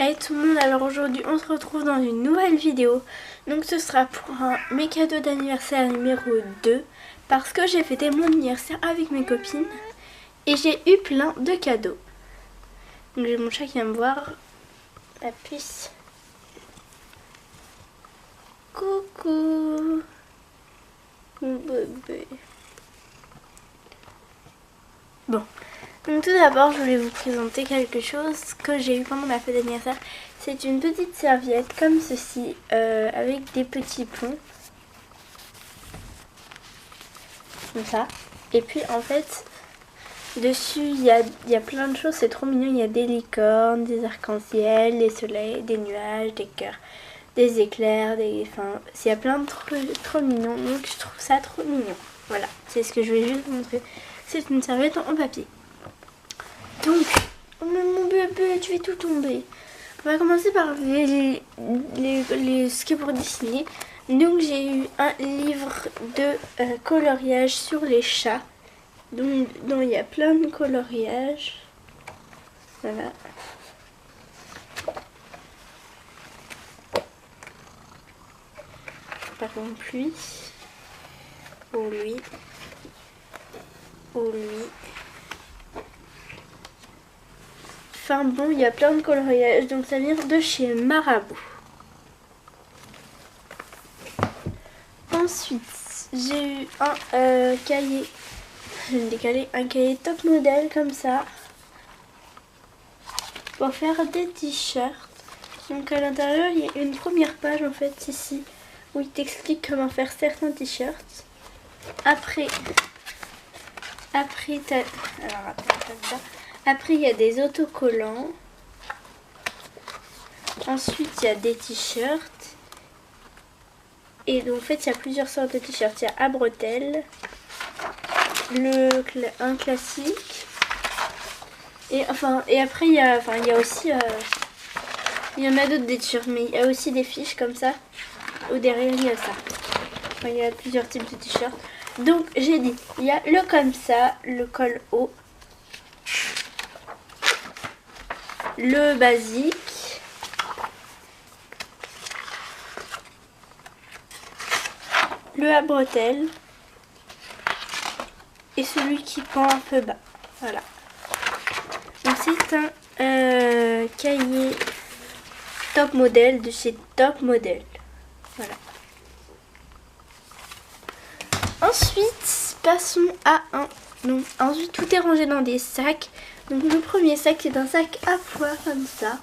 Hey tout le monde, alors aujourd'hui on se retrouve dans une nouvelle vidéo. Donc ce sera pour mes cadeaux d'anniversaire numéro 2 parce que j'ai fêté mon anniversaire avec mes copines et j'ai eu plein de cadeaux. Donc j'ai mon chat qui vient me voir, la puce. Coucou mon bébé. Bon, donc tout d'abord je voulais vous présenter quelque chose que j'ai eu pendant ma fête d'anniversaire. C'est une petite serviette comme ceci avec des petits ponts. Comme ça. Et puis en fait dessus il y a plein de choses, c'est trop mignon. Il y a des licornes, des arcs-en-ciel, des soleils, des nuages, des cœurs, des éclairs, enfin il y a plein de trucs trop mignons. Donc je trouve ça trop mignon. Voilà, c'est ce que je vais juste vous montrer. C'est une serviette en papier. Donc, oh mais mon bébé, tu vas tout tomber. On va commencer par ce qui est pour dessiner. Donc j'ai eu un livre de coloriage sur les chats. Donc il y a plein de coloriages. Voilà. Par exemple lui. Ou lui. Ou lui. Enfin bon, il y a plein de coloriages. Donc ça vient de chez Marabout. Ensuite, j'ai eu un cahier. Je vais me décaler, un cahier top modèle comme ça. Pour faire des t-shirts. Donc à l'intérieur, il y a une première page en fait ici. Où il t'explique comment faire certains t-shirts. Après, il y a des autocollants. Ensuite, il y a des t-shirts. Et donc, en fait, il y a plusieurs sortes de t-shirts. Il y a à bretelles, un classique. Et après, il y a aussi... il y en a d'autres des t-shirts, mais il y a aussi des fiches comme ça. Où derrière, il y a ça. Enfin, il y a plusieurs types de t-shirts. Donc, j'ai dit, il y a le comme ça, le col haut. Le basique. Le à bretelles. Et celui qui pend un peu bas. Voilà. Donc c'est un cahier top modèle de chez Top Model. Voilà. Ensuite, passons à un. Donc ensuite tout est rangé dans des sacs. Donc le premier sac c'est un sac à pois comme ça.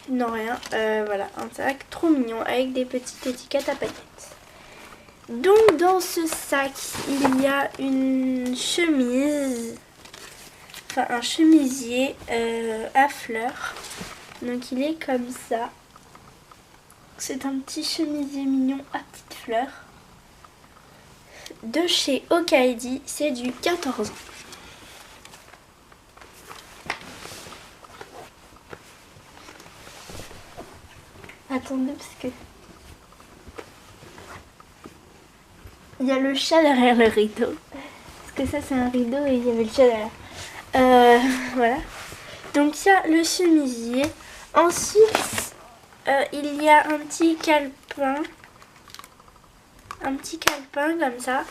Non rien. Voilà, un sac trop mignon avec des petites étiquettes à paillettes. Donc dans ce sac il y a une chemise. Enfin un chemisier à fleurs. Donc il est comme ça. C'est un petit chemisier mignon à petites fleurs. De chez Okaidi, c'est du 14 ans. Attendez parce que... il y a le chat derrière le rideau. Parce que ça c'est un rideau et il y avait le chat derrière. Voilà. Donc il y a le chemisier. Ensuite, il y a un petit calepin. Un petit calepin comme ça.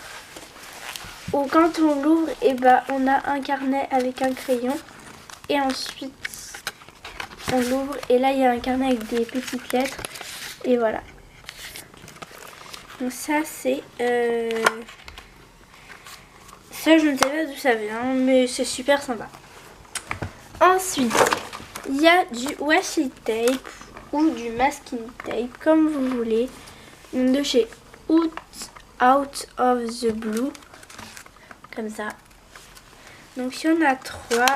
Où quand on l'ouvre, et ben, on a un carnet avec un crayon. Et ensuite, on l'ouvre et là il y a un carnet avec des petites lettres. Et voilà. Donc ça c'est... ça je ne sais pas d'où ça vient, mais c'est super sympa. Ensuite, il y a du washi tape ou du masking tape, comme vous voulez. De chez Out of the Blue. Comme ça. Donc il y en a 3.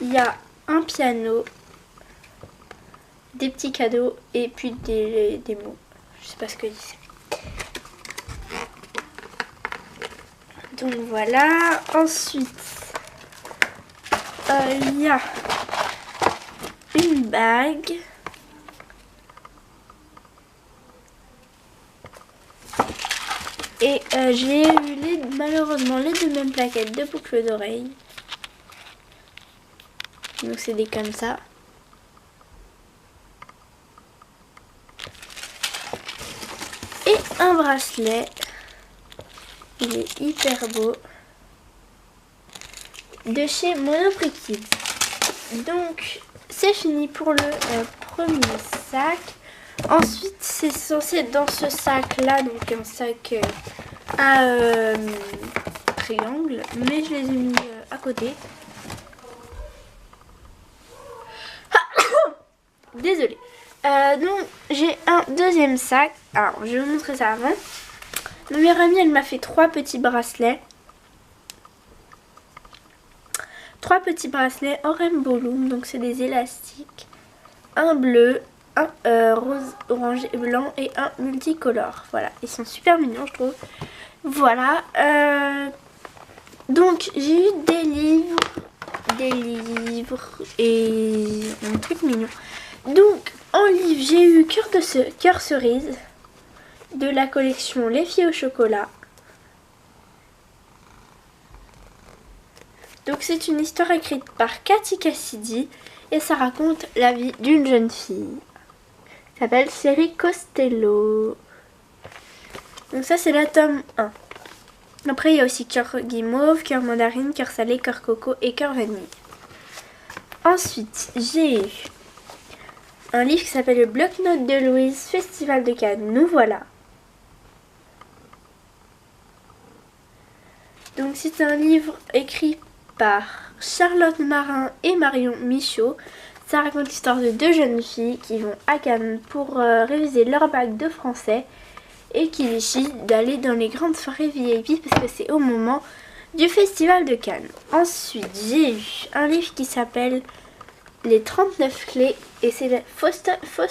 Il y a un piano, des petits cadeaux et puis des mots. Je sais pas ce que c'est. Donc voilà. Ensuite, il y a une bague. Et j'ai eu malheureusement les deux mêmes plaquettes de boucles d'oreilles. Donc c'est des comme ça. Et un bracelet. Il est hyper beau. De chez Monoprix Kids. Donc c'est fini pour le premier sac. Ensuite c'est censé être dans ce sac là, donc un sac à triangle, mais je les ai mis à côté. Désolée. Donc j'ai un deuxième sac. Alors je vais vous montrer ça avant. Ma meilleure amie elle m'a fait 3 petits bracelets. 3 petits bracelets en rainbow loom, donc c'est des élastiques. Un bleu, un rose, orange et blanc et un multicolore. Voilà, ils sont super mignons je trouve. Voilà. Donc j'ai eu des livres et un truc mignon. Donc en livre j'ai eu Cœur cerise de la collection Les filles au chocolat. Donc c'est une histoire écrite par Cathy Cassidy et ça raconte la vie d'une jeune fille. Ça s'appelle Série Costello. Donc ça c'est la tome 1. Après il y a aussi Cœur guimauve, Cœur mandarine, Cœur salé, Cœur coco et Cœur vanille. Ensuite j'ai eu un livre qui s'appelle Le bloc-notes de Louise, Festival de Cannes, nous voilà. Donc c'est un livre écrit par Charlotte Marin et Marion Michaud. Ça raconte l'histoire de 2 jeunes filles qui vont à Cannes pour réviser leur bac de français et qui décident d'aller dans les grandes soirées VIP parce que c'est au moment du Festival de Cannes. Ensuite j'ai eu un livre qui s'appelle Les 39 clés et c'est la fausse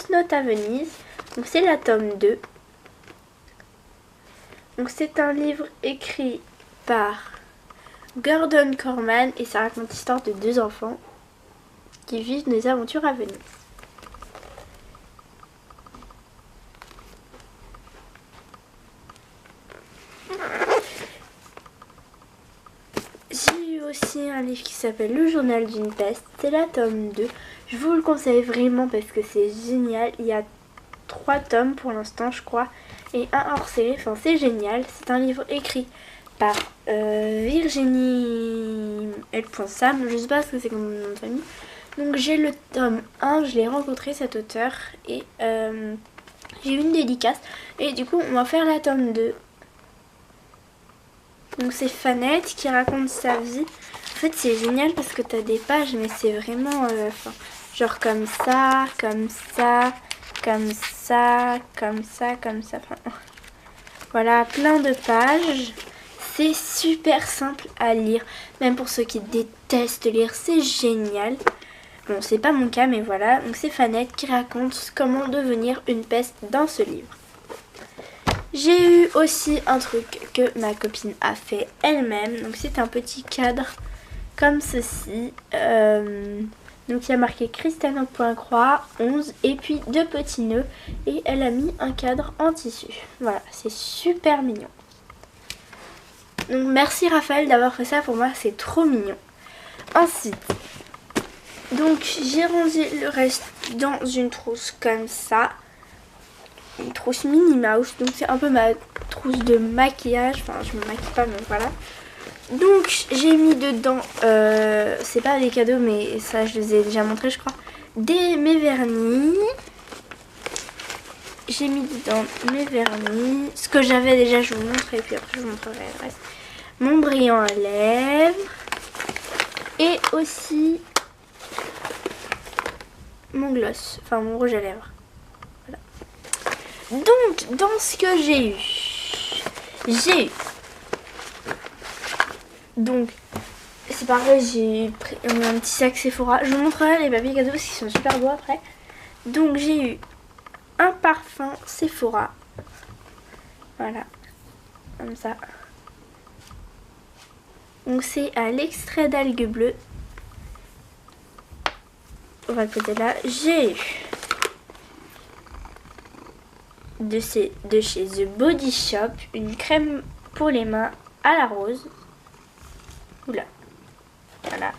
note à Venise. Donc c'est la tome 2. Donc c'est un livre écrit par Gordon Corman et ça raconte l'histoire de 2 enfants qui vivent des aventures à Venise. J'ai eu aussi un livre qui s'appelle Le journal d'une peste, c'est la tome 2. Je vous le conseille vraiment parce que c'est génial. Il y a 3 tomes pour l'instant je crois et un hors série, enfin c'est génial. C'est un livre écrit par Virginie L.Sam, je sais pas ce que c'est comme nom de famille. Donc j'ai le tome 1, je l'ai rencontré cet auteur et j'ai eu une dédicace et du coup on va faire la tome 2. Donc c'est Fanette qui raconte sa vie. En fait c'est génial parce que t'as des pages mais c'est vraiment genre comme ça, comme ça, comme ça, comme ça, comme ça. Enfin, voilà, plein de pages. C'est super simple à lire, même pour ceux qui détestent lire, c'est génial. Bon, c'est pas mon cas, mais voilà. Donc c'est Fanette qui raconte comment devenir une peste dans ce livre. J'ai eu aussi un truc que ma copine a fait elle-même. Donc c'est un petit cadre comme ceci. Donc il y a marqué Christiane au point croix 11 et puis 2 petits nœuds. Et elle a mis un cadre en tissu. Voilà, c'est super mignon. Donc merci Raphaël d'avoir fait ça pour moi, c'est trop mignon. Ensuite, donc j'ai rangé le reste dans une trousse comme ça. Une trousse Minnie Mouse, donc c'est un peu ma trousse de maquillage. Enfin je me maquille pas mais voilà. Donc j'ai mis dedans, c'est pas des cadeaux mais ça je les ai déjà montré je crois. Mes vernis. J'ai mis dedans mes vernis. Ce que j'avais déjà je vous montre et puis après je vous montrerai le reste. Mon brillant à lèvres et aussi mon gloss, enfin mon rouge à lèvres. Voilà. Donc dans ce que j'ai eu, donc c'est pareil, j'ai pris un petit sac Sephora. Je vous montrerai les papiers cadeaux parce qu'ils sont super beaux après. Donc j'ai eu un parfum Sephora, voilà, comme ça. Donc c'est à l'extrait d'algues bleues. On va le poser là. J'ai eu de chez The Body Shop une crème pour les mains à la rose. Oula. Voilà.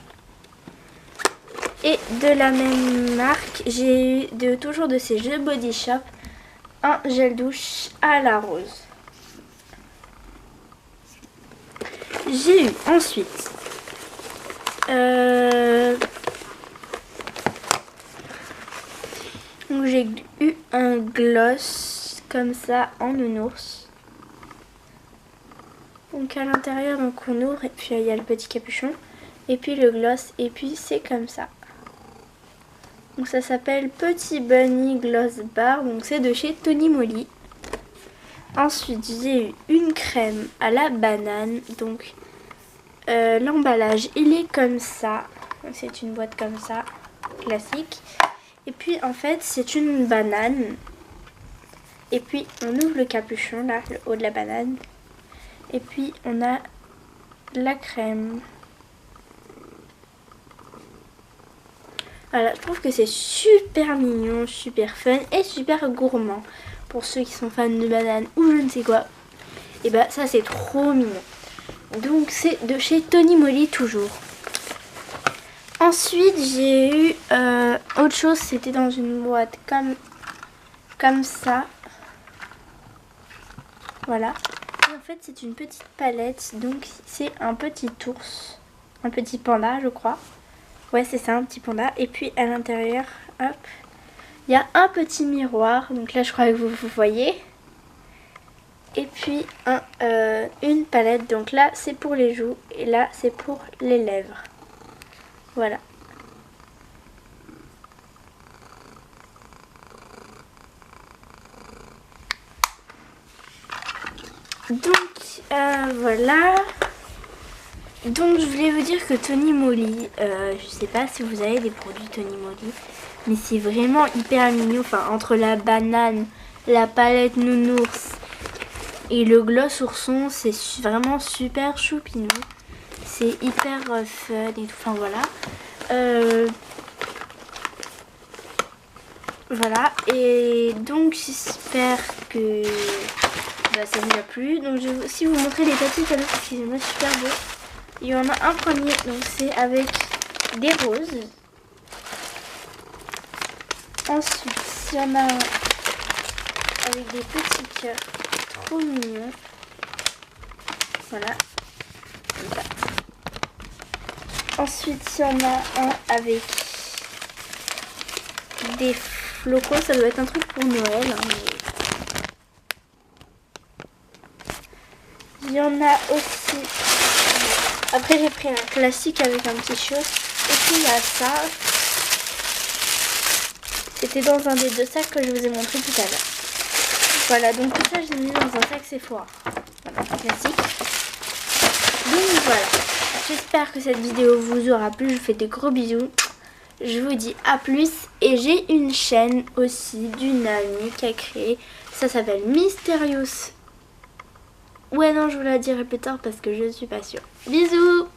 Et de la même marque, j'ai eu toujours de ces jeux Body Shop un gel douche à la rose. J'ai eu ensuite donc j'ai eu un gloss comme ça en nounours. Donc à l'intérieur donc on ouvre et puis il y a le petit capuchon et puis le gloss et puis c'est comme ça. Donc ça s'appelle Petit Bunny Gloss Bar, donc c'est de chez Tony Moly. Ensuite j'ai eu une crème à la banane, donc l'emballage il est comme ça, c'est une boîte comme ça, classique. Et puis en fait c'est une banane, et puis on ouvre le capuchon là, le haut de la banane, et puis on a la crème. Voilà, je trouve que c'est super mignon, super fun et super gourmand. Pour ceux qui sont fans de bananes ou je ne sais quoi, et bah ça c'est trop mignon. Donc c'est de chez Tony Moly toujours. Ensuite j'ai eu autre chose, c'était dans une boîte comme ça. Voilà. Et en fait c'est une petite palette, donc c'est un petit ours, un petit panda je crois. Ouais c'est ça, un petit panda. Et puis à l'intérieur, hop, il y a un petit miroir, donc là je crois que vous voyez. Et puis une palette, donc là c'est pour les joues et là c'est pour les lèvres. Voilà. Donc voilà. Donc je voulais vous dire que Tony Moly, je sais pas si vous avez des produits Tony Moly, mais c'est vraiment hyper mignon. Enfin entre la banane, la palette nounours et le gloss ourson, c'est vraiment super choupinou. C'est hyper fun et tout. Enfin voilà. Voilà. Et donc j'espère que ça vous a plu. Donc je vais aussi vous montrer les petits cadeaux parce qu'ils sont super beaux. Il y en a un premier, donc c'est avec des roses. Ensuite, il y en a un avec des petits cœurs trop mignons. Voilà. Ensuite, il y en a un avec des flocons. Ça doit être un truc pour Noël. Hein, mais... Il y en a aussi... Après, j'ai pris un classique avec un petit chose. Et puis, il y a ça. C'était dans un des deux sacs que je vous ai montré tout à l'heure. Voilà, donc tout ça, je l'ai mis dans un sac Sephora. Voilà, un classique. Donc voilà. J'espère que cette vidéo vous aura plu. Je vous fais des gros bisous. Je vous dis à plus. Et j'ai une chaîne aussi d'une amie qui a créé. Ça s'appelle Mysterious. Ouais non, je vous la dirai plus tard parce que je suis pas sûre. Bisous!